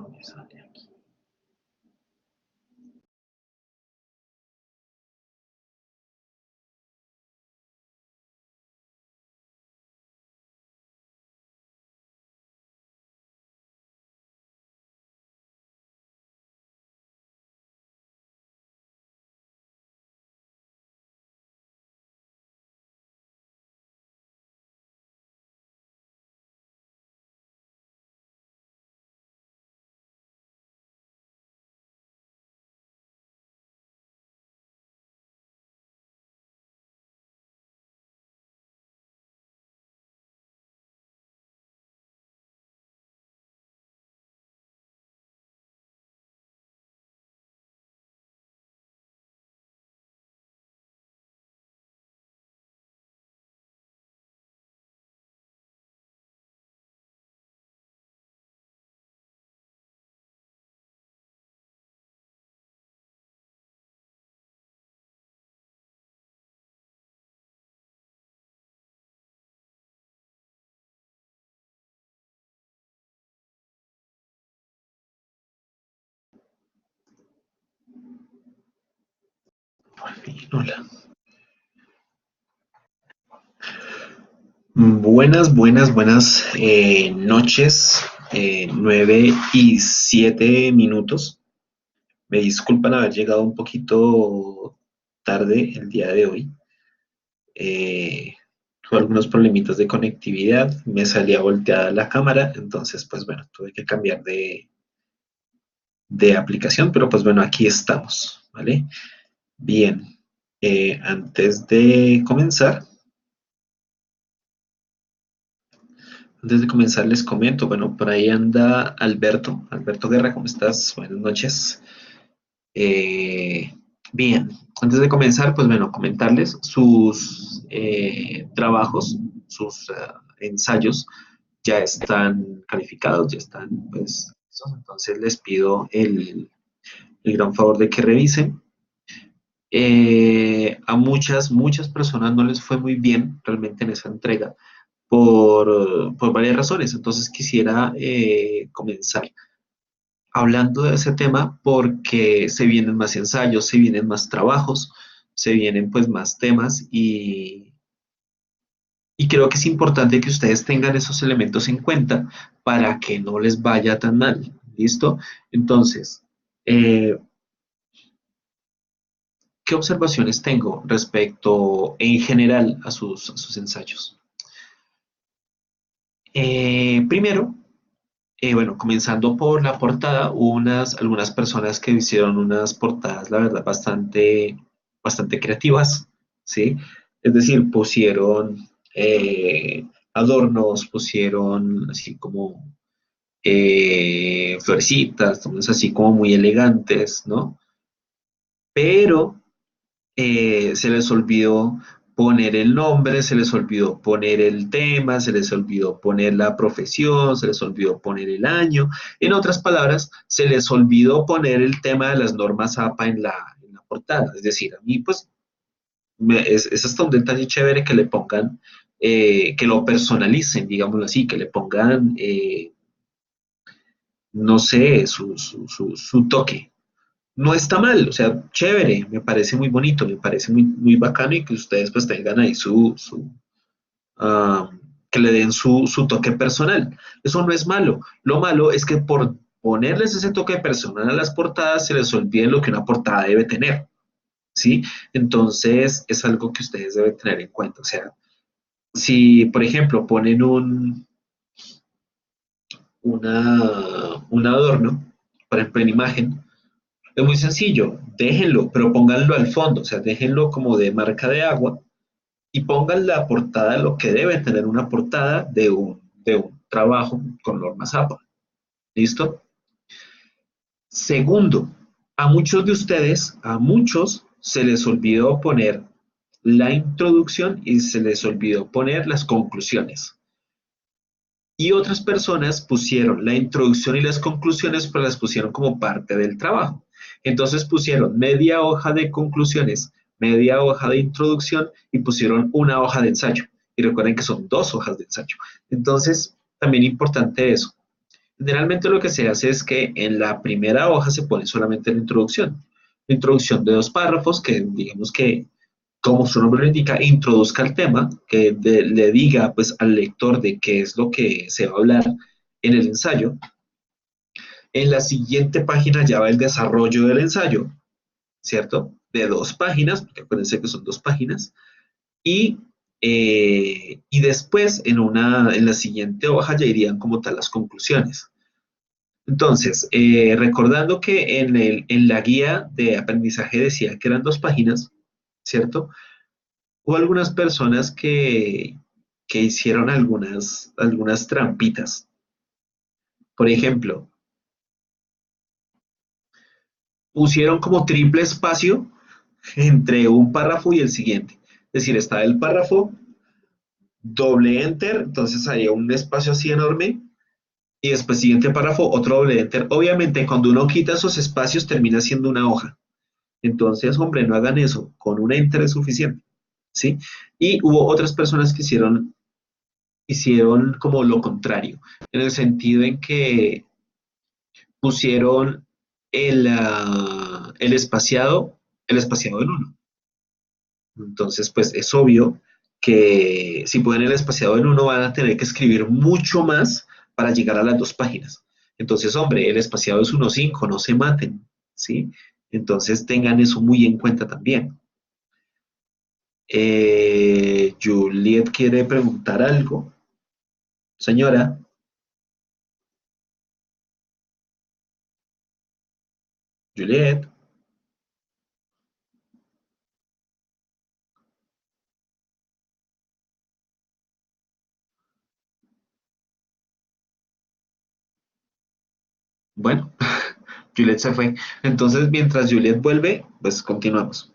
me sale aquí. Por fin, hola. Buenas noches. 9:07. Me disculpan haber llegado un poquito tarde el día de hoy. Eh, Tuve algunos problemitas de conectividad, me salía volteada la cámara, entonces pues bueno, tuve que cambiar de aplicación, pero pues bueno, aquí estamos, ¿vale? Bien, antes de comenzar les comento, bueno, por ahí anda Alberto Guerra, ¿cómo estás? Buenas noches. Eh, Bien, antes de comenzar, pues bueno, comentarles sus trabajos, sus ensayos ya están calificados, ya están, pues, listos. Entonces les pido el gran favor de que revisen. A muchas personas no les fue muy bien realmente en esa entrega por varias razones. Entonces quisiera comenzar hablando de ese tema porque se vienen más ensayos, se vienen más trabajos, se vienen pues más temas y creo que es importante que ustedes tengan esos elementos en cuenta para que no les vaya tan mal. ¿Listo? Entonces, eh, ¿qué observaciones tengo respecto en general a sus ensayos? Primero, bueno, comenzando por la portada, hubo algunas personas que hicieron unas portadas, la verdad, bastante creativas, ¿sí? Es decir, pusieron adornos, pusieron así como florecitas, entonces así como muy elegantes, ¿no? Pero se les olvidó poner el nombre, se les olvidó poner el tema, se les olvidó poner la profesión, se les olvidó poner el año. En otras palabras, se les olvidó poner el tema de las normas APA en la portada. Es decir, a mí pues es hasta un detalle chévere que le pongan, que lo personalicen, digámoslo así, que le pongan, no sé, su toque. No está mal, o sea, chévere, me parece muy bonito, me parece muy bacano y que ustedes pues tengan ahí ah, que le den su toque personal. Eso no es malo. Lo malo es que por ponerles ese toque personal a las portadas se les olvide lo que una portada debe tener, ¿sí? Entonces es algo que ustedes deben tener en cuenta. O sea, si por ejemplo ponen un adorno, por ejemplo en imagen, es muy sencillo, déjenlo, pero pónganlo al fondo, o sea, déjenlo como de marca de agua y pongan la portada, lo que debe tener una portada de un trabajo con normas APA. ¿Listo? Segundo, a muchos se les olvidó poner la introducción y se les olvidó poner las conclusiones. Y otras personas pusieron la introducción y las conclusiones, pero las pusieron como parte del trabajo. Entonces pusieron media hoja de conclusiones, media hoja de introducción y pusieron una hoja de ensayo. Y recuerden que son dos hojas de ensayo. Entonces, también importante eso. Generalmente lo que se hace es que en la primera hoja se pone solamente la introducción. La introducción de 2 párrafos que digamos que, como su nombre lo indica, introduzca el tema, que le diga pues al lector de qué es lo que se va a hablar en el ensayo. En la siguiente página ya va el desarrollo del ensayo, ¿cierto? De 2 páginas, porque acuérdense que son 2 páginas. Y, y después en la siguiente hoja ya irían como tal las conclusiones. Entonces, recordando que en la guía de aprendizaje decía que eran 2 páginas, ¿cierto? Hubo algunas personas que hicieron algunas trampitas. Por ejemplo, pusieron como triple espacio entre un párrafo y el siguiente. Es decir, está el párrafo, doble enter, entonces haría un espacio así enorme, y después siguiente párrafo, otro doble enter. Obviamente, cuando uno quita esos espacios, termina siendo una hoja. Entonces, hombre, no hagan eso, con un enter es suficiente, ¿sí? Y hubo otras personas que hicieron como lo contrario, en el sentido en que pusieron el espaciado en uno. Entonces, pues es obvio que si ponen el espaciado en uno van a tener que escribir mucho más para llegar a las 2 páginas. Entonces, hombre, el espaciado es 1,5, no se maten, ¿sí? Entonces tengan eso muy en cuenta también. Juliet quiere preguntar algo. Señora, Juliet, bueno, Juliet se fue. Entonces, mientras Juliet vuelve, pues continuamos.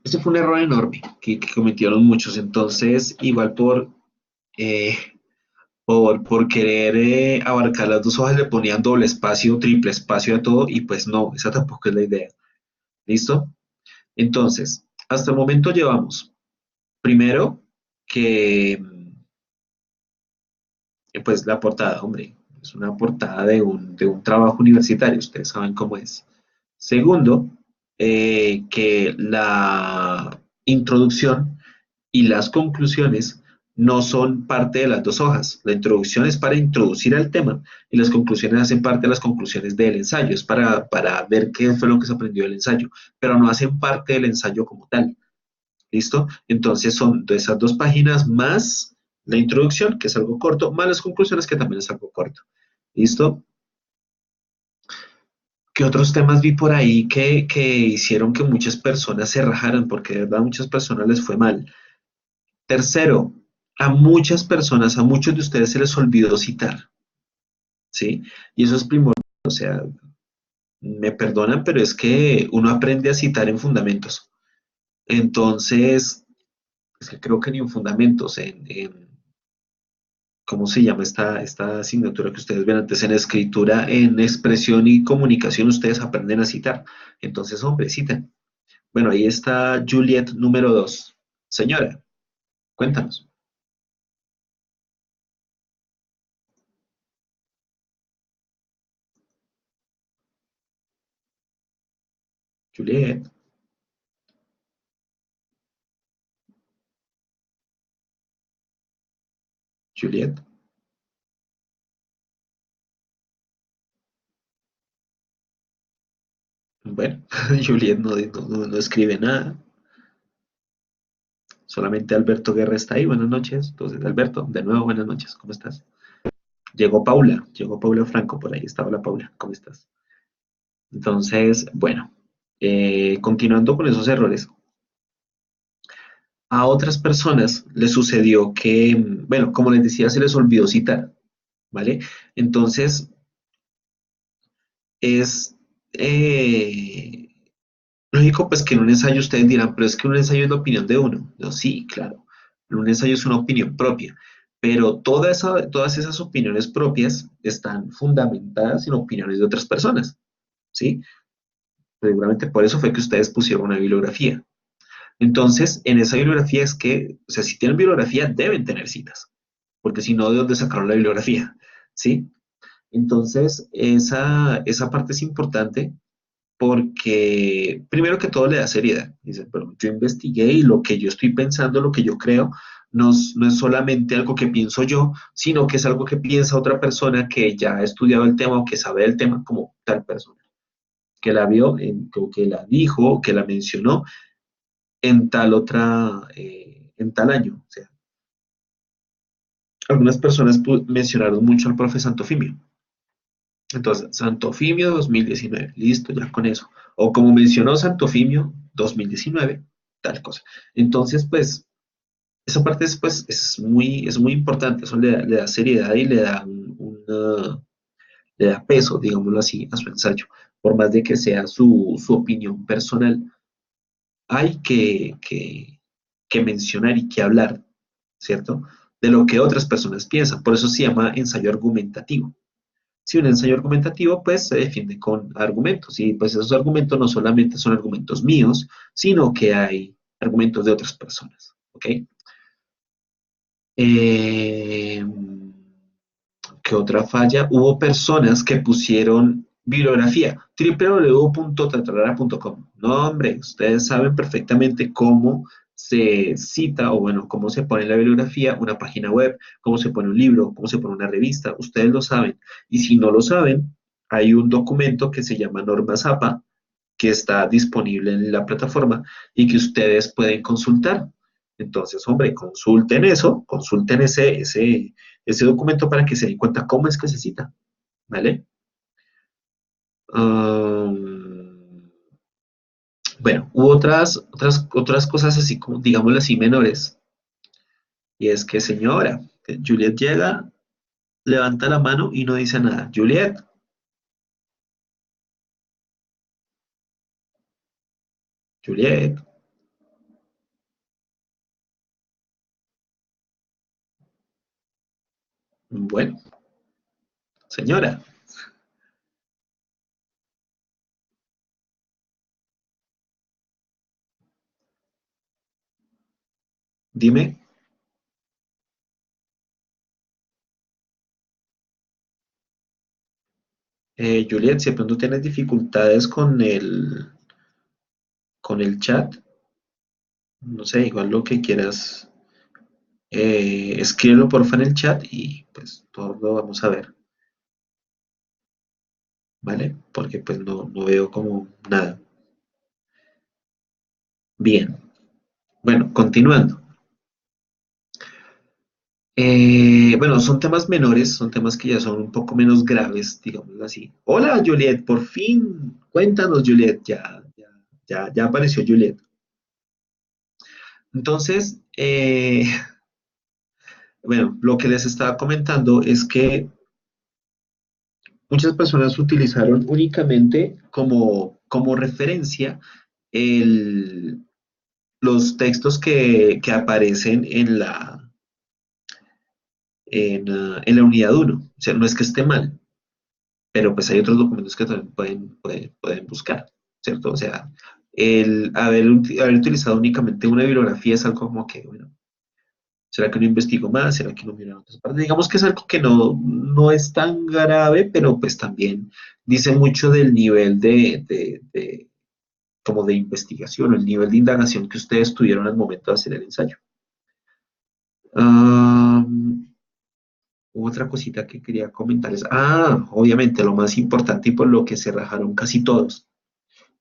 Este fue un error enorme que cometieron muchos. Entonces, igual eh, por querer abarcar las 2 hojas le ponían doble espacio, triple espacio a todo, y pues no, esa tampoco es la idea. ¿Listo? Entonces, hasta el momento llevamos, primero, que pues la portada, hombre, es una portada de un trabajo universitario, ustedes saben cómo es. Segundo, que la introducción y las conclusiones no son parte de las 2 hojas. La introducción es para introducir al tema y las conclusiones hacen parte de las conclusiones del ensayo, es para ver qué fue lo que se aprendió del ensayo, pero no hacen parte del ensayo como tal. ¿Listo? Entonces son de esas 2 páginas más la introducción, que es algo corto, más las conclusiones, que también es algo corto. ¿Listo? ¿Qué otros temas vi por ahí que hicieron que muchas personas se rajaran? Porque de verdad a muchas personas les fue mal. Tercero, a muchas personas, a muchos de ustedes se les olvidó citar, ¿sí? Y eso es primordial, o sea, me perdonan, pero es que uno aprende a citar en fundamentos. Entonces, es que creo que ni en fundamentos, ¿cómo se llama esta asignatura que ustedes ven antes? En escritura, en expresión y comunicación, ustedes aprenden a citar. Entonces, hombre, citen. Bueno, ahí está Juliet número 2. Señora, cuéntanos. Juliet, Juliet. Bueno, Juliet no escribe nada. Solamente Alberto Guerra está ahí. Buenas noches. Entonces, Alberto, de nuevo, buenas noches. ¿Cómo estás? Llegó Paula Franco por ahí. Está, hola Paula, ¿cómo estás? Entonces, bueno, continuando con esos errores, a otras personas les sucedió que, bueno, como les decía, se les olvidó citar, ¿vale? Entonces, es lógico, pues que en un ensayo ustedes dirán, pero es que un ensayo es la opinión de uno. No, sí, claro, en un ensayo es una opinión propia, pero todas esas opiniones propias están fundamentadas en opiniones de otras personas, ¿sí? Seguramente por eso fue que ustedes pusieron una bibliografía. Entonces, en esa bibliografía es que, o sea, si tienen bibliografía, deben tener citas, porque si no, ¿de dónde sacaron la bibliografía? ¿Sí? Entonces, esa parte es importante porque primero que todo le da seriedad. Dice, pero yo investigué y lo que yo estoy pensando, lo que yo creo, no es solamente algo que pienso yo, sino que es algo que piensa otra persona que ya ha estudiado el tema o que sabe del tema como tal persona, que la vio, o que la dijo, o que la mencionó en tal otra, en tal año. O sea, algunas personas mencionaron mucho al profe Santofimio. Entonces, Santofimio 2019, listo, ya con eso. O como mencionó Santofimio 2019, tal cosa. Entonces, pues, esa parte es, pues, es muy importante, eso le da seriedad y le da, le da peso, digámoslo así, a su ensayo. Por más de que sea su opinión personal, hay que mencionar y que hablar, ¿cierto? De lo que otras personas piensan. Por eso se llama ensayo argumentativo. Si un ensayo argumentativo, pues se defiende con argumentos y pues esos argumentos no solamente son argumentos míos, sino que hay argumentos de otras personas, ¿ok? Eh, ¿Qué otra falla? Hubo personas que pusieron bibliografía, www.tatarara.com. No, hombre, ustedes saben perfectamente cómo se cita o bueno, cómo se pone en la bibliografía una página web, cómo se pone un libro, cómo se pone una revista. Ustedes lo saben. Y si no lo saben, hay un documento que se llama Norma Zapa que está disponible en la plataforma y que ustedes pueden consultar. Entonces, hombre, consulten eso, consulten ese documento para que se den cuenta cómo es que se cita, ¿vale? Um, bueno, hubo otras cosas así como, digámoslo así, menores. Y es que, señora, Juliet llega, levanta la mano y no dice nada. Juliet, Juliet, bueno, señora, dime, Juliet, si de pronto tienes dificultades con el chat, no sé, igual lo que quieras, escríbelo porfa en el chat y pues todos lo vamos a ver, ¿vale? Porque pues no veo como nada. Bien, bueno, continuando. Bueno, son temas menores, son temas que ya son un poco menos graves, digámoslo así. Hola, Juliet, por fin, cuéntanos, Juliet, ya apareció Juliet. Entonces, bueno, lo que les estaba comentando es que muchas personas utilizaron únicamente como referencia el, los textos que aparecen en la unidad uno. O sea, no es que esté mal, pero pues hay otros documentos que también pueden buscar, ¿cierto? O sea, haber utilizado únicamente una bibliografía es algo como que, bueno, ¿será que no investigo más? ¿Será que no miro en otras partes? Digamos que es algo que no es tan grave, pero pues también dice mucho del nivel como de investigación, el nivel de indagación que ustedes tuvieron al momento de hacer el ensayo. Ah, otra cosita que quería comentarles. Ah, obviamente, lo más importante y por lo que se rajaron casi todos.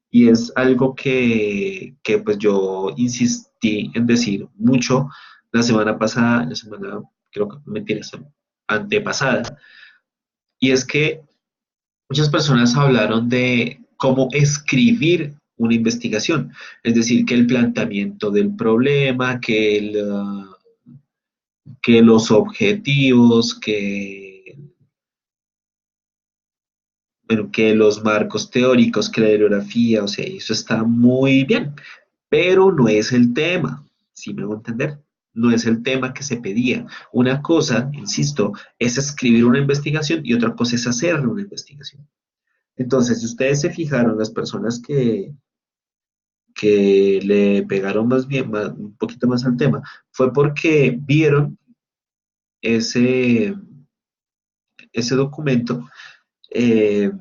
Y es algo que pues yo insistí en decir mucho la semana pasada, la semana, creo que mentira, antepasada. Y es que muchas personas hablaron de cómo escribir una investigación. Es decir, que el planteamiento del problema, que los objetivos, bueno, que los marcos teóricos, que la bibliografía, o sea, eso está muy bien, pero no es el tema, ¿sí me hago entender? No es el tema que se pedía. Una cosa, insisto, es escribir una investigación y otra cosa es hacer una investigación. Entonces, si ustedes se fijaron, las personas que le pegaron más bien, un poquito más al tema, fue porque vieron ese, ese documento, eh,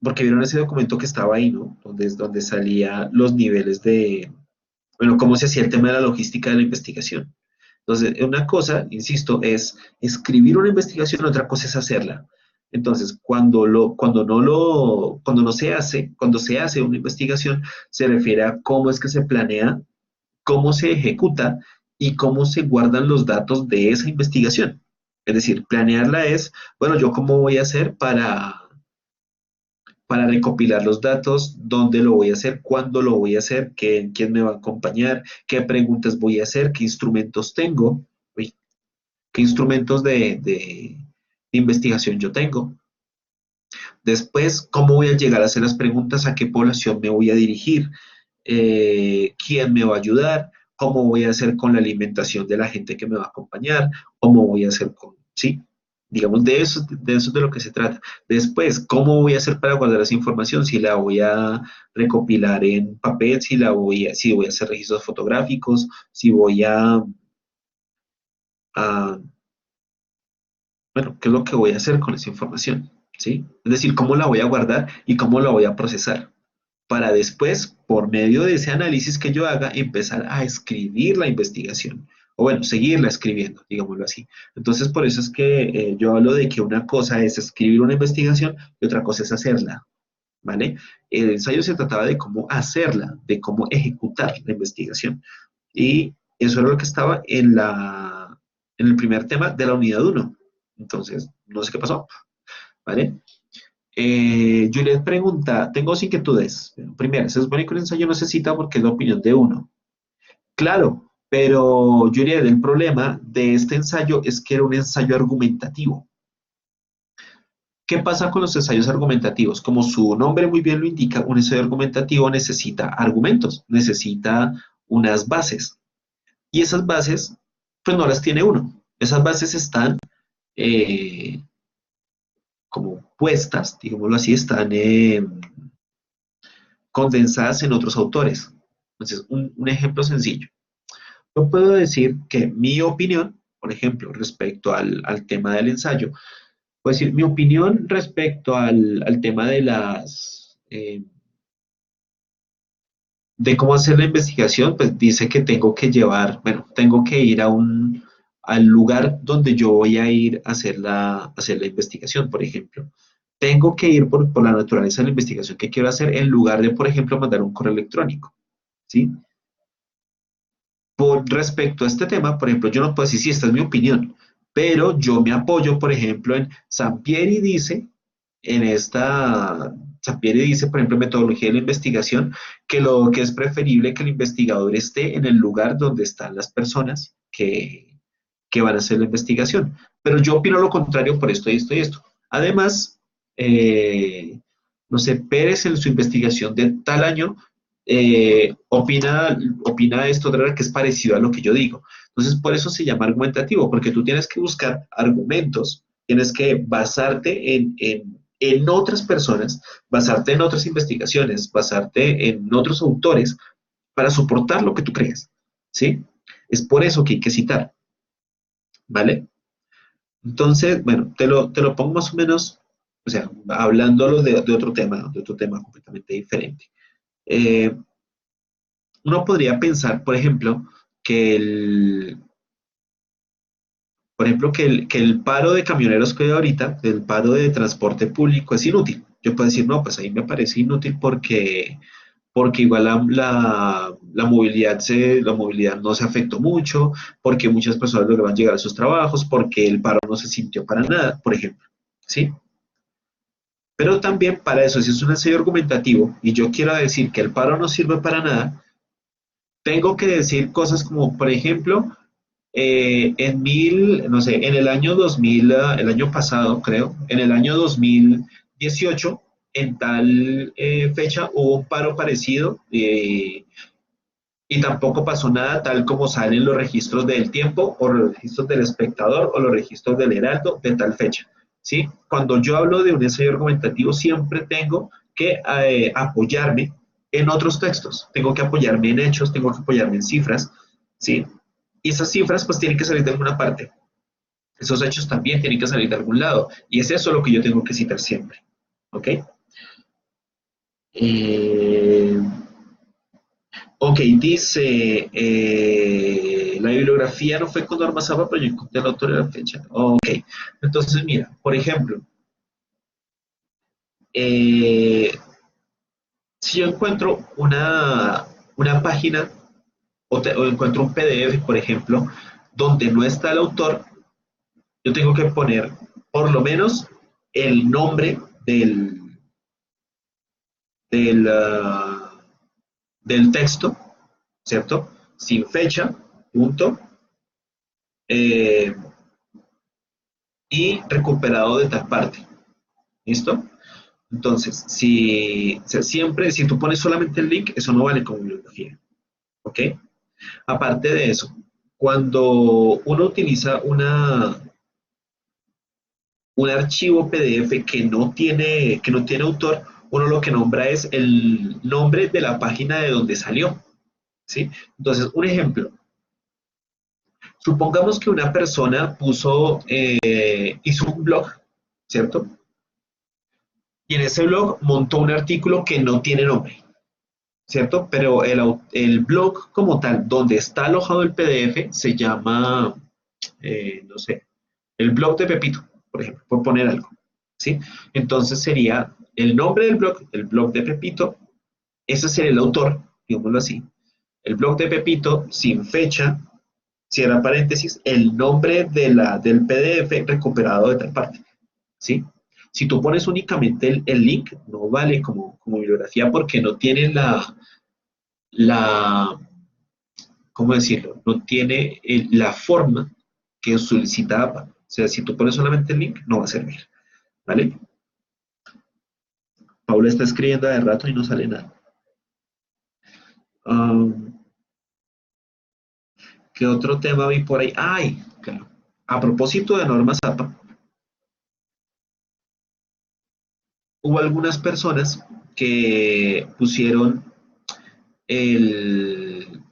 porque vieron ese documento que estaba ahí, ¿no? Donde salía los niveles de, bueno, cómo se hacía el tema de la logística de la investigación. Entonces, una cosa, insisto, es escribir una investigación, otra cosa es hacerla. Entonces, cuando no se hace, cuando se hace una investigación, se refiere a cómo es que se planea, cómo se ejecuta y cómo se guardan los datos de esa investigación. Es decir, planearla es, bueno, yo cómo voy a hacer para recopilar los datos, dónde lo voy a hacer, cuándo lo voy a hacer, quién me va a acompañar, qué preguntas voy a hacer, qué instrumentos tengo, uy, qué instrumentos de investigación yo tengo. Después, cómo voy a llegar a hacer las preguntas, a qué población me voy a dirigir, quién me va a ayudar, cómo voy a hacer con la alimentación de la gente que me va a acompañar, cómo voy a hacer con, sí, digamos, de eso es de lo que se trata. Después, cómo voy a hacer para guardar esa información, si la voy a recopilar en papel, si voy a hacer registros fotográficos, si voy a bueno, ¿qué es lo que voy a hacer con esa información? ¿Sí? Es decir, cómo la voy a guardar y cómo la voy a procesar para después, por medio de ese análisis que yo haga, empezar a escribir la investigación. O bueno, seguirla escribiendo, digámoslo así. Entonces, por eso es que yo hablo de que una cosa es escribir una investigación y otra cosa es hacerla, ¿vale? El ensayo se trataba de cómo hacerla, de cómo ejecutar la investigación. Y eso era lo que estaba en el primer tema de la unidad uno. Entonces, no sé qué pasó, ¿vale? Juliet pregunta, tengo dos inquietudes. Primero, se supone que un ensayo no se cita porque es la opinión de uno. Claro, pero Juliet, el problema de este ensayo es que era un ensayo argumentativo. ¿Qué pasa con los ensayos argumentativos? Como su nombre muy bien lo indica, un ensayo argumentativo necesita argumentos, necesita unas bases. Y esas bases, pues no las tiene uno. Esas bases están eh, como puestas, digámoslo así, están condensadas en otros autores. Entonces, un ejemplo sencillo. Yo puedo decir que mi opinión, por ejemplo, respecto al tema del ensayo, puedo decir mi opinión respecto al tema de cómo hacer la investigación, pues dice que tengo que llevar, bueno, tengo que ir al lugar donde yo voy a ir a hacer la investigación, por ejemplo. Tengo que ir por la naturaleza de la investigación que quiero hacer en lugar de, por ejemplo, mandar un correo electrónico, ¿sí? Por respecto a este tema, por ejemplo, yo no puedo decir, sí, esta es mi opinión, pero yo me apoyo, por ejemplo, en Sampieri dice, en esta, Sampieri dice, por ejemplo, en metodología de la investigación, que lo que es preferible que el investigador esté en el lugar donde están las personas que van a hacer la investigación. Pero yo opino lo contrario por esto y esto y esto. Además, no sé, Pérez en su investigación de tal año opina esto que es parecido a lo que yo digo. Entonces, por eso se llama argumentativo, porque tú tienes que buscar argumentos, tienes que basarte en otras personas, basarte en otras investigaciones, basarte en otros autores para soportar lo que tú crees, ¿sí? Es por eso que hay que citar, ¿vale? Entonces, bueno, te lo pongo más o menos, o sea, hablándolo de otro tema completamente diferente. Eh, Uno podría pensar, por ejemplo, que que el paro de camioneros que hay ahorita, el paro de transporte público es inútil. Yo puedo decir, no, pues ahí me parece inútil porque igual la movilidad no se afectó mucho, porque muchas personas lograban llegar a sus trabajos, porque el paro no se sintió para nada, por ejemplo, ¿sí? Pero también para eso, si es un ensayo argumentativo y yo quiero decir que el paro no sirve para nada, tengo que decir cosas como, por ejemplo, no sé, en el año 2000, el año pasado creo, en el año 2018, en tal fecha hubo un paro parecido y tampoco pasó nada tal como salen los registros del tiempo o los registros del espectador o los registros del heraldo de tal fecha. ¿Sí? Cuando yo hablo de un ensayo argumentativo siempre tengo que apoyarme en otros textos, tengo que apoyarme en hechos, tengo que apoyarme en cifras, ¿sí? Y esas cifras pues tienen que salir de alguna parte. Esos hechos también tienen que salir de algún lado. Y es eso lo que yo tengo que citar siempre. ¿Ok? Eh, ok, dice, la bibliografía no fue con Norma Zapa, pero yo encontré el autor y la fecha. Ok, entonces mira, por ejemplo, eh, si yo encuentro una página o encuentro un PDF, por ejemplo, donde no está el autor, yo tengo que poner por lo menos el nombre del, ah, del texto, ¿cierto? Sin fecha, punto, eh, y recuperado de tal parte. ¿Listo? Entonces, o sea, siempre, si tú pones solamente el link, eso no vale como bibliografía. ¿Ok? Aparte de eso, cuando uno utiliza un archivo PDF que no tiene autor, uno lo que nombra es el nombre de la página de donde salió. ¿Sí? Entonces, un ejemplo, supongamos que una persona hizo un blog, ¿cierto? Y en ese blog montó un artículo que no tiene nombre, ¿cierto? Pero el blog como tal, donde está alojado el PDF, se llama, no sé, el blog de Pepito, por ejemplo, por poner algo, ¿sí? Entonces sería el nombre del blog, el blog de Pepito, ese sería el autor, digámoslo así, el blog de Pepito sin fecha, cierra paréntesis, el nombre del PDF recuperado de tal parte, ¿sí? Si tú pones únicamente el link, no vale como bibliografía porque no tiene la, ¿cómo decirlo? No tiene la forma que solicita APA. O sea, si tú pones solamente el link, no va a servir, ¿vale? Paula está escribiendo de rato y no sale nada. Um, ¿Qué otro tema vi por ahí? ¡Ay! Claro. A propósito de normas APA, hubo algunas personas que el,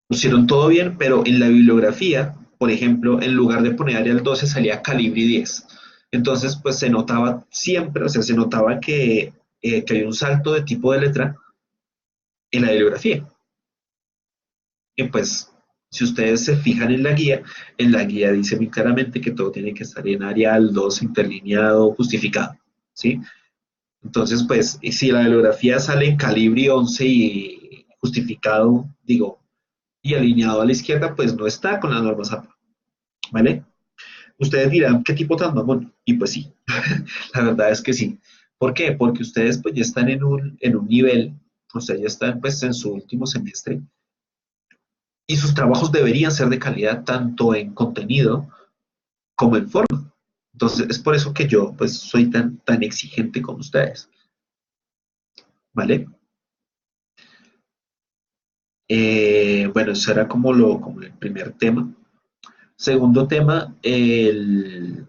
pusieron todo bien, pero en la bibliografía, por ejemplo, en lugar de poner Arial 12 salía Calibri 10. Entonces, pues se notaba siempre, o sea, se notaba que hay un salto de tipo de letra en la bibliografía. Y pues, si ustedes se fijan en la guía dice muy claramente que todo tiene que estar en Arial 2 interlineado, justificado, ¿sí? Entonces, pues, y si la bibliografía sale en Calibri 11 y justificado, digo, y alineado a la izquierda, pues no está con las normas APA, ¿vale? Ustedes dirán, ¿qué tipo tan mamón? Y pues sí, la verdad es que sí. ¿Por qué? Porque ustedes pues ya están en un nivel, ustedes ya están pues en su último semestre y sus trabajos deberían ser de calidad tanto en contenido como en forma. Entonces es por eso que yo pues soy tan exigente con ustedes, ¿vale? Bueno, eso era como el primer tema. Segundo tema, el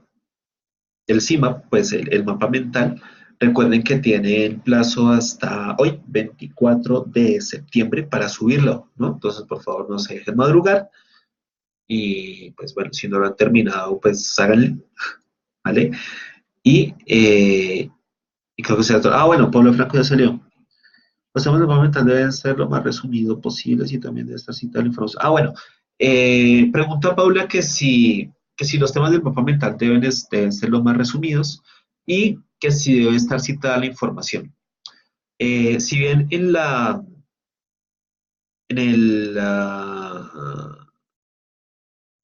CIMAP, pues el mapa mental, recuerden que tienen plazo hasta hoy, 24 de septiembre, para subirlo, ¿no? Entonces, por favor, no se dejen madrugar y, pues bueno, si no lo han terminado, pues háganle, ¿vale? Y, eh, y creo que será todo. Ah, bueno, Pablo Franco ya salió. Los temas del mapa mental deben ser lo más resumido posible y también debe estar citada la información. Ah, bueno, pregunta Paula que si los temas del mapa mental deben ser los más resumidos y que si debe estar citada la información. Si bien en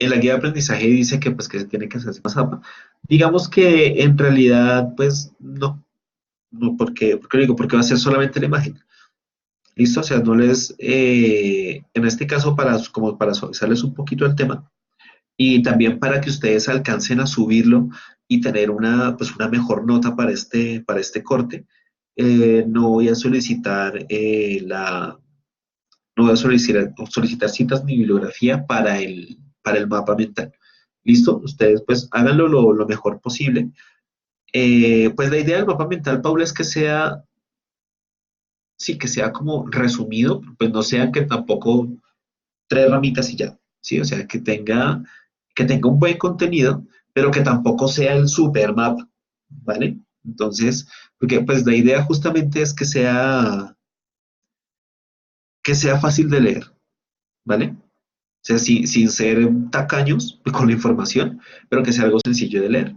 en la guía de aprendizaje dice que pues que se tiene que hacer más APA, digamos que en realidad pues no porque digo, porque va a ser solamente la imagen. ¿Listo? O sea, no les, en este caso, como para suavizarles un poquito el tema y también para que ustedes alcancen a subirlo y tener pues una mejor nota para este corte, no voy a solicitar no voy a solicitar citas ni bibliografía para el mapa mental. ¿Listo? Ustedes pues háganlo lo mejor posible. Pues la idea del mapa mental, Paula, es que sea sí, que sea como resumido, pues no sea que tampoco tres ramitas y ya, ¿sí? O sea, que tenga un buen contenido, pero que tampoco sea el super mapa, ¿vale? Entonces, porque pues la idea justamente es que sea fácil de leer, ¿vale? O sea, sin ser tacaños con la información, pero que sea algo sencillo de leer.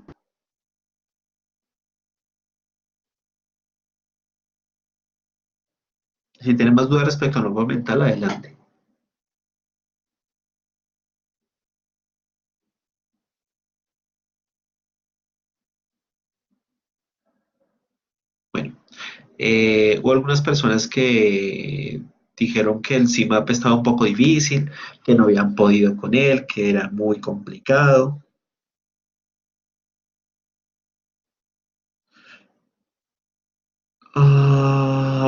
Si tienen más dudas respecto a norma mental, adelante. Bueno, hubo algunas personas que dijeron que el CIMAP estaba un poco difícil, que no habían podido con él, que era muy complicado.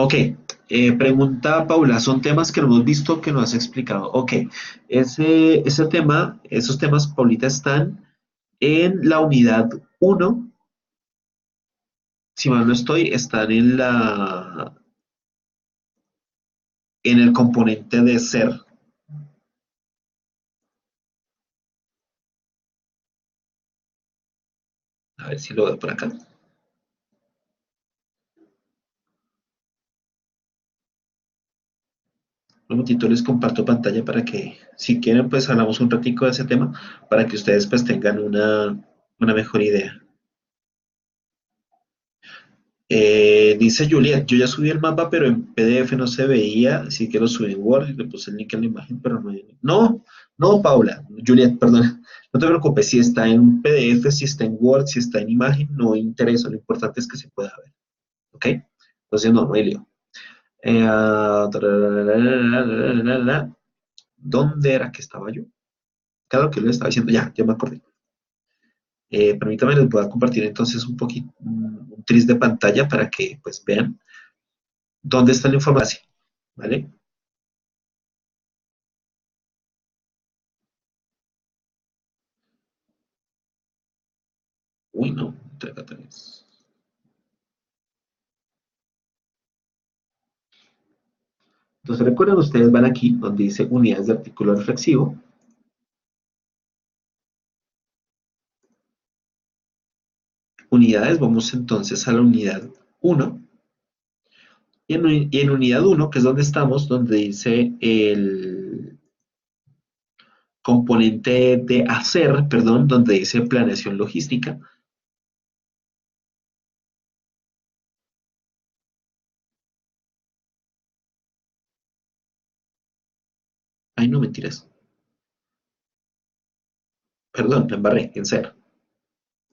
Ok, pregunta Paula, son temas que no hemos visto que no has explicado. Ok, ese tema, esos temas, Paulita, están en la unidad uno. Si mal no estoy, están en el componente de ser. A ver si lo veo por acá. Un momentito les comparto pantalla para que, si quieren, pues hablamos un ratico de ese tema, para que ustedes pues tengan una mejor idea. Dice Juliet, yo ya subí el mapa, pero en PDF no se veía, así que lo subí en Word y le puse el link a la imagen, pero no. No, no, Paula, Juliet, perdón. No te preocupes, si está en PDF, si está en Word, si está en imagen, no interesa, lo importante es que se pueda ver, ¿ok? Entonces no hay lío. Tararararararararara. ¿Dónde era que estaba yo? Claro que lo estaba diciendo, ya me acordé. Permítame, les voy a compartir entonces un poquito, un tris de pantalla para que pues vean dónde está la información, ¿vale? Uy, no, entrega tres. Entonces recuerden, ustedes van aquí donde dice unidades de artículo reflexivo. Unidades, vamos entonces a la unidad uno. Y en unidad uno, que es donde estamos, donde dice el componente de hacer, perdón, donde dice planeación logística. Ay, no, mentiras. Perdón, me embarré, en ser.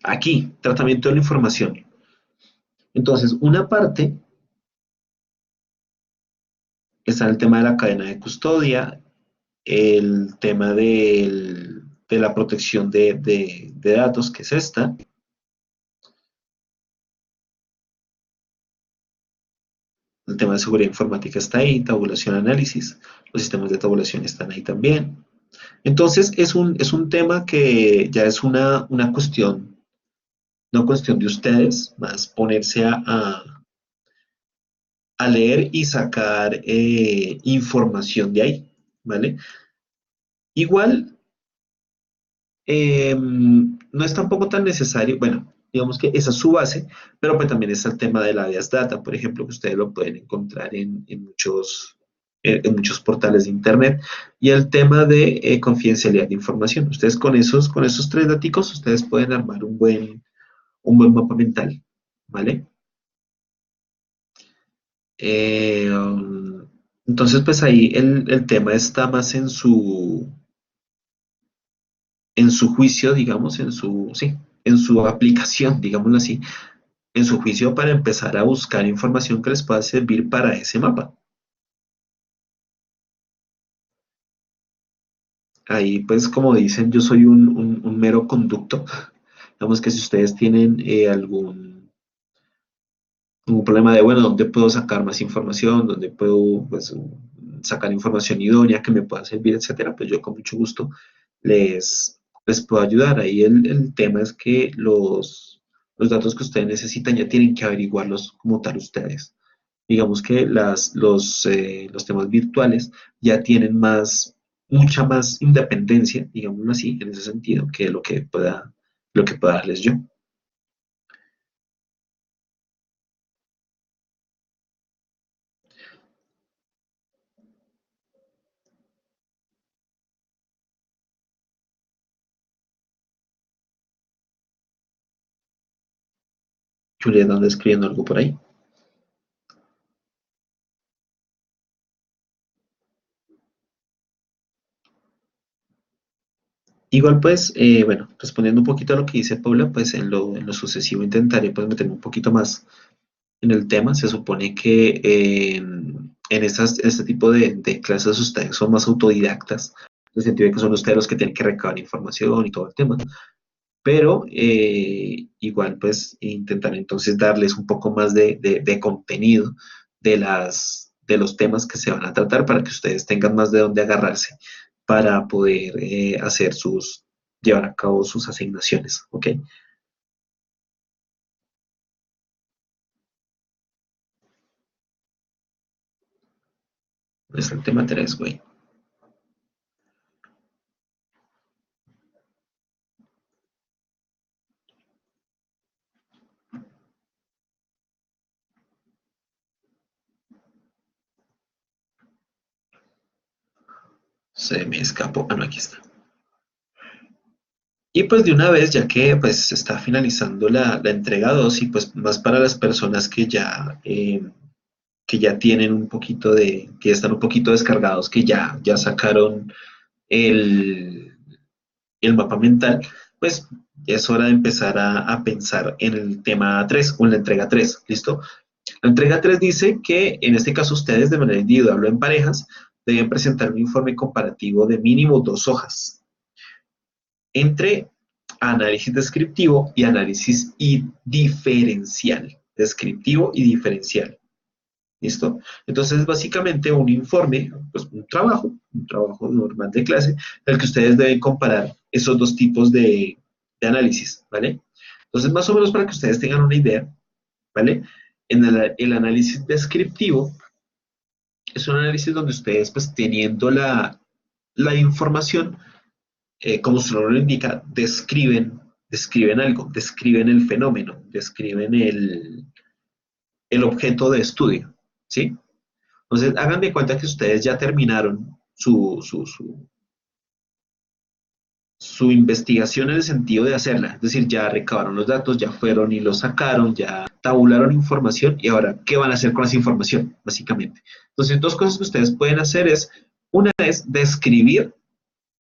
Aquí, tratamiento de la información. Entonces, una parte está el tema de la cadena de custodia, el tema de la protección de datos, que es esta. El tema de seguridad informática está ahí, tabulación, análisis. Los sistemas de tabulación están ahí también. Entonces, es un tema que ya es una cuestión de ustedes, más ponerse a leer y sacar información de ahí, ¿vale? Igual, no es tampoco tan necesario, bueno, digamos que esa es su base, pero pues también está el tema de la Bias Data, por ejemplo, que ustedes lo pueden encontrar en muchos portales de Internet, y el tema de confidencialidad de información. Ustedes con esos tres daticos, ustedes pueden armar un buen mapa mental, ¿vale? Entonces, pues ahí el tema está más en su juicio, digamos, sí, en su aplicación, digámoslo así, en su juicio para empezar a buscar información que les pueda servir para ese mapa. Ahí, pues, como dicen, yo soy un mero conducto. Digamos que si ustedes tienen algún problema de, bueno, ¿dónde puedo sacar más información? ¿Dónde puedo, pues, sacar información idónea que me pueda servir, etcétera? Pues yo con mucho gusto les puedo ayudar. Ahí el tema es que los datos que ustedes necesitan ya tienen que averiguarlos como tal ustedes. Digamos que los temas virtuales ya tienen mucha más independencia, digámoslo así, en ese sentido, que lo que pueda lo que pueda darles yo. Julieta anda escribiendo algo por ahí. Igual pues, bueno, respondiendo un poquito a lo que dice Paula, pues en lo sucesivo intentaré pues meterme un poquito más en el tema. Se supone que este tipo de clases ustedes son más autodidactas, en el sentido de que son ustedes los que tienen que recabar información y todo el tema. Pero igual pues intentar entonces darles un poco más de contenido de los temas que se van a tratar para que ustedes tengan más de dónde agarrarse para poder llevar a cabo sus asignaciones, ¿ok? Es el tema 3, güey. Se me escapó. Ah, no, aquí está. Y pues de una vez, ya que pues se está finalizando la entrega 2 y pues más para las personas que ya tienen un poquito que ya están un poquito descargados, que ya sacaron el, el mapa mental, pues es hora de empezar a pensar en el tema 3 o en la entrega 3, ¿listo? La entrega 3 dice que en este caso ustedes de manera individual o en parejas deben presentar un informe comparativo de mínimo 2 hojas entre análisis descriptivo y análisis diferencial. Descriptivo y diferencial. ¿Listo? Entonces, básicamente un informe, pues un trabajo normal de clase, en el que ustedes deben comparar esos dos tipos de análisis, ¿vale? Entonces, más o menos para que ustedes tengan una idea, ¿vale? En el análisis descriptivo es un análisis donde ustedes, pues teniendo la información, como su nombre lo indica, describen algo, describen el fenómeno, describen el objeto de estudio, ¿sí? Entonces, hagan de cuenta que ustedes ya terminaron su investigación en el sentido de hacerla, es decir, ya recabaron los datos, ya fueron y los sacaron, ya tabularon información y ahora, ¿qué van a hacer con esa información? Básicamente. Entonces, dos cosas que ustedes pueden hacer es, una es describir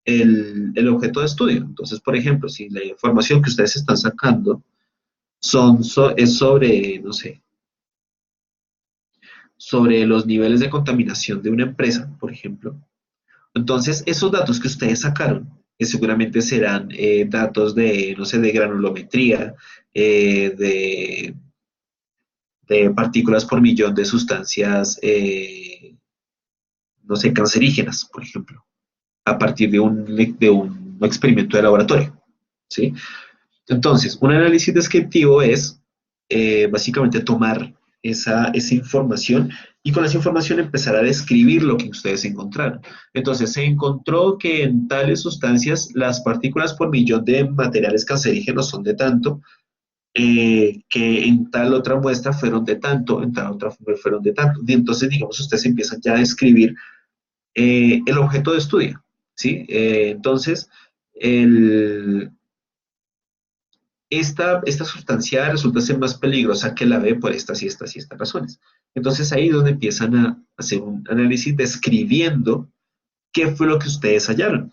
el objeto de estudio. Entonces, por ejemplo, si la información que ustedes están sacando es sobre, no sé, sobre los niveles de contaminación de una empresa, por ejemplo. Entonces, esos datos que ustedes sacaron, que seguramente serán datos de, no sé, de granulometría, de partículas por millón de sustancias, no sé, cancerígenas, por ejemplo, a partir de un experimento de laboratorio, ¿sí? Entonces, un análisis descriptivo es básicamente tomar esa información y con esa información empezar a describir lo que ustedes encontraron. Entonces, se encontró que en tales sustancias las partículas por millón de materiales cancerígenos son de tanto, que en tal otra muestra fueron de tanto, en tal otra fueron de tanto. Y entonces, digamos, ustedes empiezan ya a describir el objeto de estudio, ¿sí? Entonces, el, esta sustancia resulta ser más peligrosa que la B por estas y estas y estas razones. Entonces ahí es donde empiezan a hacer un análisis describiendo qué fue lo que ustedes hallaron,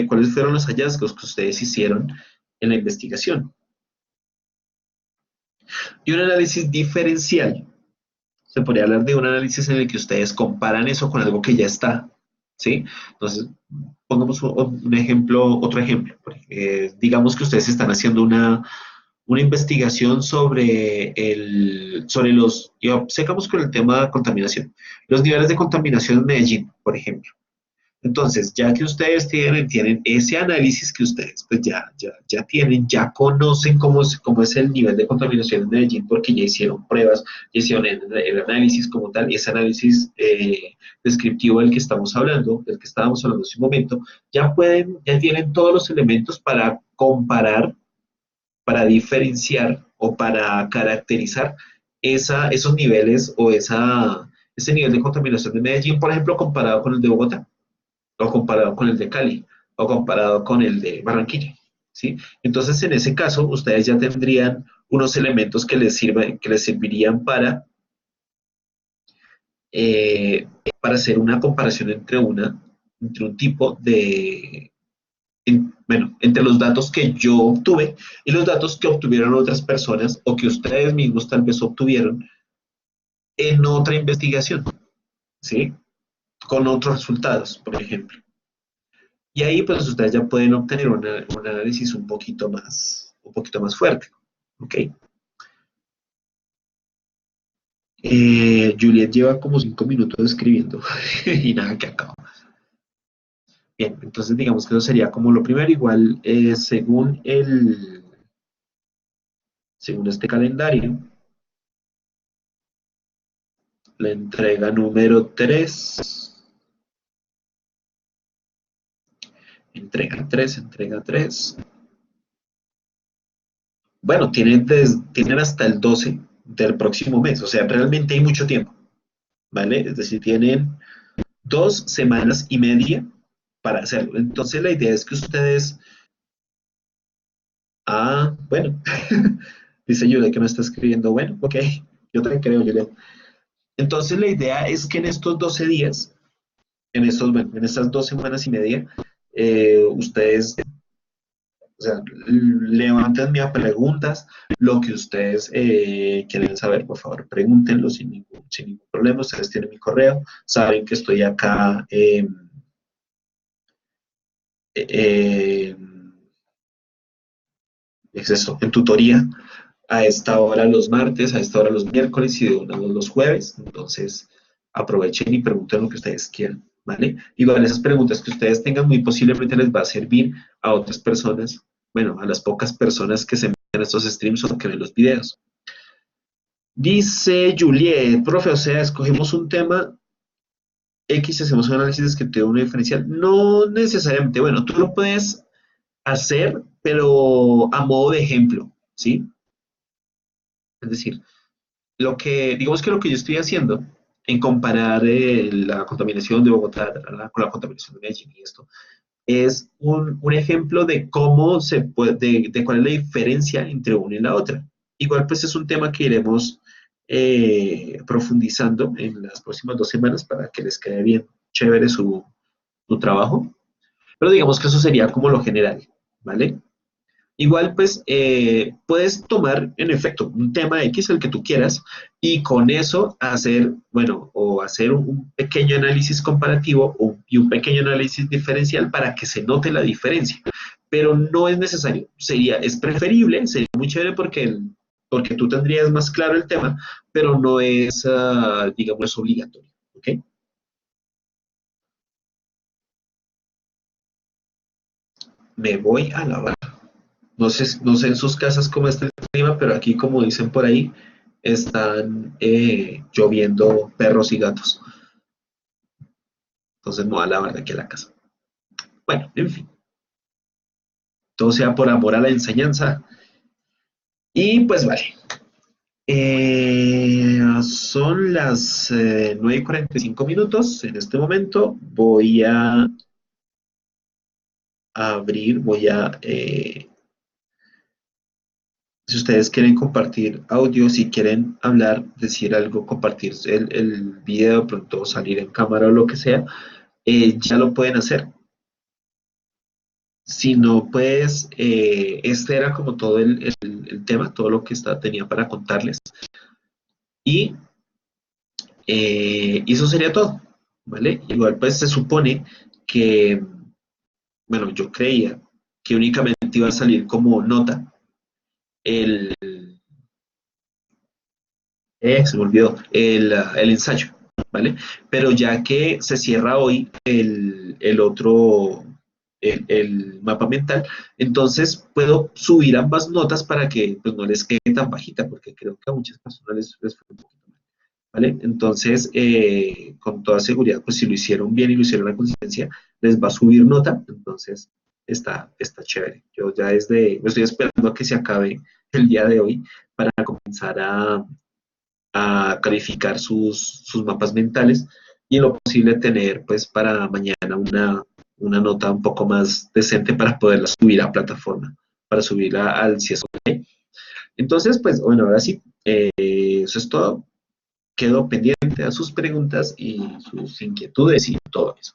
cuáles fueron los hallazgos que ustedes hicieron en la investigación. Y un análisis diferencial, se podría hablar de un análisis en el que ustedes comparan eso con algo que ya está, ¿sí? Entonces, pongamos un ejemplo, otro ejemplo. Digamos que ustedes están haciendo una investigación y obcecamos con el tema de contaminación, los niveles de contaminación en Medellín, por ejemplo. Entonces, ya que ustedes tienen ese análisis que ustedes pues ya tienen, ya conocen cómo es el nivel de contaminación en Medellín porque ya hicieron pruebas, ya hicieron el análisis como tal, y ese análisis descriptivo del que estamos hablando, del que estábamos hablando hace un momento, ya tienen todos los elementos para comparar para diferenciar o para caracterizar esos niveles o ese nivel de contaminación de Medellín, por ejemplo, comparado con el de Bogotá, o comparado con el de Cali, o comparado con el de Barranquilla, ¿sí? Entonces, en ese caso, ustedes ya tendrían unos elementos que les servirían eh, para hacer una comparación entre un tipo de, bueno, entre los datos que yo obtuve y los datos que obtuvieron otras personas o que ustedes mismos tal vez obtuvieron en otra investigación, ¿sí? Con otros resultados, por ejemplo. Y ahí pues ustedes ya pueden obtener un análisis un poquito más fuerte, ¿ok? Juliet lleva como 5 minutos escribiendo y nada que acaba. Bien, entonces digamos que eso sería como lo primero, igual según este calendario, la entrega número 3, entrega 3. Bueno, tienen hasta el 12 del próximo mes, o sea, realmente hay mucho tiempo, ¿vale? Es decir, tienen 2 semanas y media para hacerlo. Entonces la idea es que ustedes, bueno, dice Julia que me está escribiendo, bueno, ok, yo también creo, Julia. Entonces la idea es que en estos 12 días, bueno, en estas 2 semanas y media, ustedes, o sea, levántenme a preguntas, lo que ustedes quieren saber, por favor, pregúntenlo sin ningún problema, ustedes tienen mi correo, saben que estoy acá, eh, es eso, en tutoría, a esta hora los martes, a esta hora los miércoles y de una vez los jueves. Entonces, aprovechen y pregunten lo que ustedes quieran, ¿vale? Igual esas preguntas que ustedes tengan muy posiblemente les va a servir a otras personas, bueno, a las pocas personas que se meten a estos streams o que ven los videos. Dice Juliet, profe, o sea, escogemos un tema X y hacemos un análisis descriptivo de una diferencial. No necesariamente, bueno, tú lo puedes hacer, pero a modo de ejemplo, ¿sí? Es decir, digamos que lo que yo estoy haciendo en comparar la contaminación de Bogotá con la contaminación de Medellín y esto, es un ejemplo de cómo de cuál es la diferencia entre una y la otra. Igual pues es un tema que iremos profundizando en las próximas 2 semanas para que les quede bien chévere su trabajo. Pero digamos que eso sería como lo general, ¿vale? Igual, pues, puedes tomar, en efecto, un tema X, el que tú quieras, y con eso hacer, bueno, o hacer un pequeño análisis comparativo y un pequeño análisis diferencial para que se note la diferencia. Pero no es necesario. Es preferible, sería muy chévere porque tú tendrías más claro el tema, pero no es, digamos, es obligatorio. ¿Ok? Me voy a lavar. No sé en sus casas cómo está el clima, pero aquí, como dicen por ahí, están lloviendo perros y gatos. Entonces no da la verdad que a la casa. Bueno, en fin, todo sea por amor a la enseñanza. Y pues vale. Son las 9:45 en este momento. Voy a si ustedes quieren compartir audio, si quieren hablar, decir algo, compartir el video, de pronto salir en cámara o lo que sea, ya lo pueden hacer. Si no, pues este era como todo el tema, todo lo que tenía para contarles. Y eso sería todo, ¿vale? Igual pues se supone que, bueno, yo creía que únicamente iba a salir como nota el, se me olvidó, el ensayo, ¿vale? Pero ya que se cierra hoy el otro, el mapa mental, entonces puedo subir ambas notas para que pues, no les quede tan bajita, porque creo que a muchas personas les fue un poquito mal, ¿vale? Entonces, con toda seguridad, pues si lo hicieron bien y lo hicieron a conciencia, les va a subir nota, entonces está chévere. Yo ya me estoy esperando a que se acabe el día de hoy para comenzar a calificar sus mapas mentales y en lo posible tener pues para mañana una nota un poco más decente para poderla subir a plataforma, para subirla al CSO. Entonces, pues bueno, ahora sí, eso es todo. Quedo pendiente a sus preguntas y sus inquietudes y todo eso.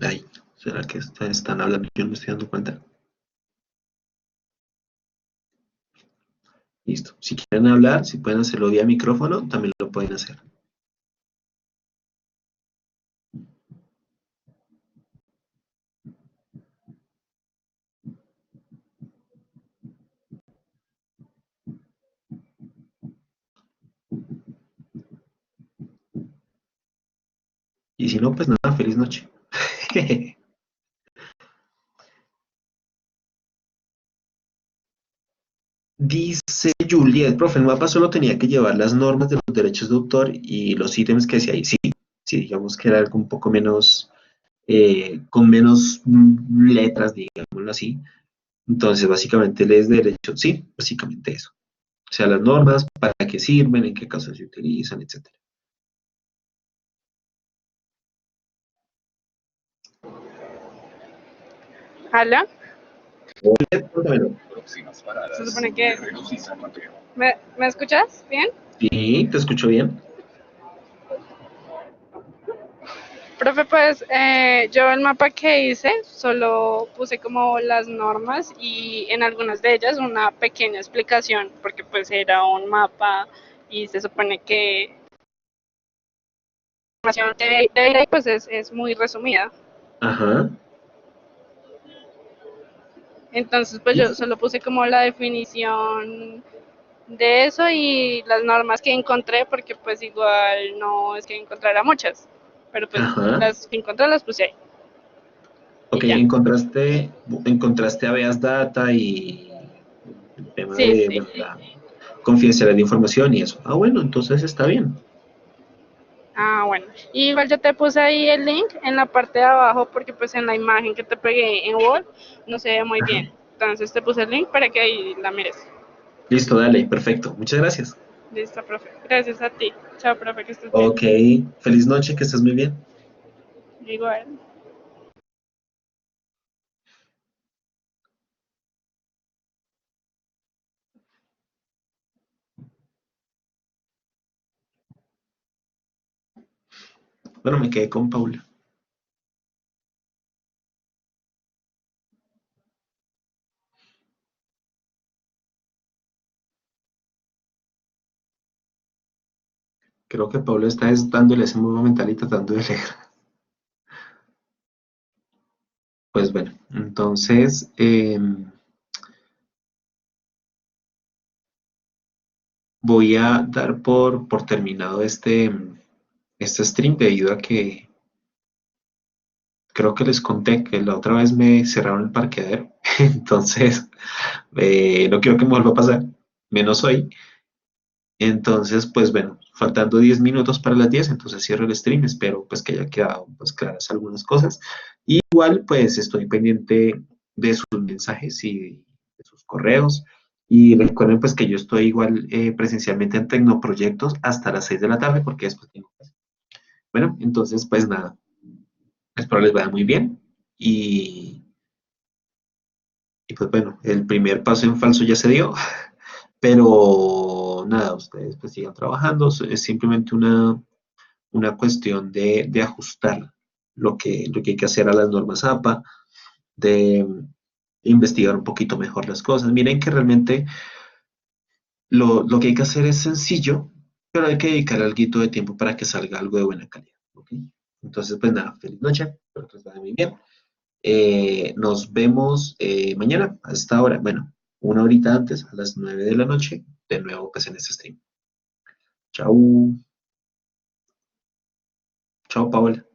Ay, ¿será que están hablando? Yo no me estoy dando cuenta. Listo. Si quieren hablar, si pueden hacerlo vía micrófono, también lo pueden hacer. Y si no, pues nada, feliz noche. Dice Juliet, profe, el mapa solo tenía que llevar las normas de los derechos de autor y los ítems que decía ahí. Sí, sí, digamos que era algo un poco menos, con menos letras, digámoslo así. Entonces, básicamente lees derecho, sí, básicamente eso. O sea, las normas, para qué sirven, en qué casos se utilizan, etcétera. ¿Hala? Juliet, cuéntamelo. Se supone que... ¿Me escuchas bien? Sí, te escucho bien. Profe, pues yo el mapa que hice solo puse como las normas y en algunas de ellas una pequeña explicación, porque pues era un mapa y se supone que la información de ahí pues es muy resumida. Ajá. Entonces pues yo Listo. solo puse como la definición de eso y las normas que encontré, porque pues igual no es que encontrara muchas, pero pues Ajá. las que encontré las puse ahí Ok, y ya. encontraste habeas data y el tema Sí, de, sí. bueno, la confidencialidad de información y eso. Ah, bueno, entonces está bien. Ah, bueno. Y igual yo te puse ahí el link en la parte de abajo porque pues en la imagen que te pegué en Word no se ve muy Ajá. bien. Entonces te puse el link para que ahí la mires. Listo, dale, perfecto. Muchas gracias. Listo, profe. Gracias a ti. Chao, profe, que estés bien. Ok, feliz noche, que estés muy bien. Igual. Bueno, me quedé con Paula. Creo que Paula está dándole ese modo mental y tratando de leer. Pues bueno, entonces voy a dar por terminado este stream debido a que creo que les conté que la otra vez me cerraron el parqueadero. Entonces, no quiero que me vuelva a pasar, menos hoy. Entonces, pues bueno, faltando 10 minutos para las 10, entonces cierro el stream. Espero pues que haya quedado pues claras algunas cosas. Igual pues estoy pendiente de sus mensajes y de sus correos. Y recuerden pues que yo estoy igual presencialmente en Tecnoproyectos hasta las 6 de la tarde porque después tengo clase. Bueno, entonces pues nada, espero les vaya muy bien. Y, y pues bueno, el primer paso en falso ya se dio. Pero nada, ustedes pues sigan trabajando, es simplemente una cuestión de ajustar lo que hay que hacer a las normas APA, de investigar un poquito mejor las cosas. Miren que realmente lo que hay que hacer es sencillo, pero hay que dedicar algo de tiempo para que salga algo de buena calidad, ¿ok? Entonces, pues nada, feliz noche, espero que les vaya muy bien. Nos vemos mañana a esta hora, bueno, una horita antes, a las 9 de la noche, de nuevo pues en este stream. Chao, chao Paola.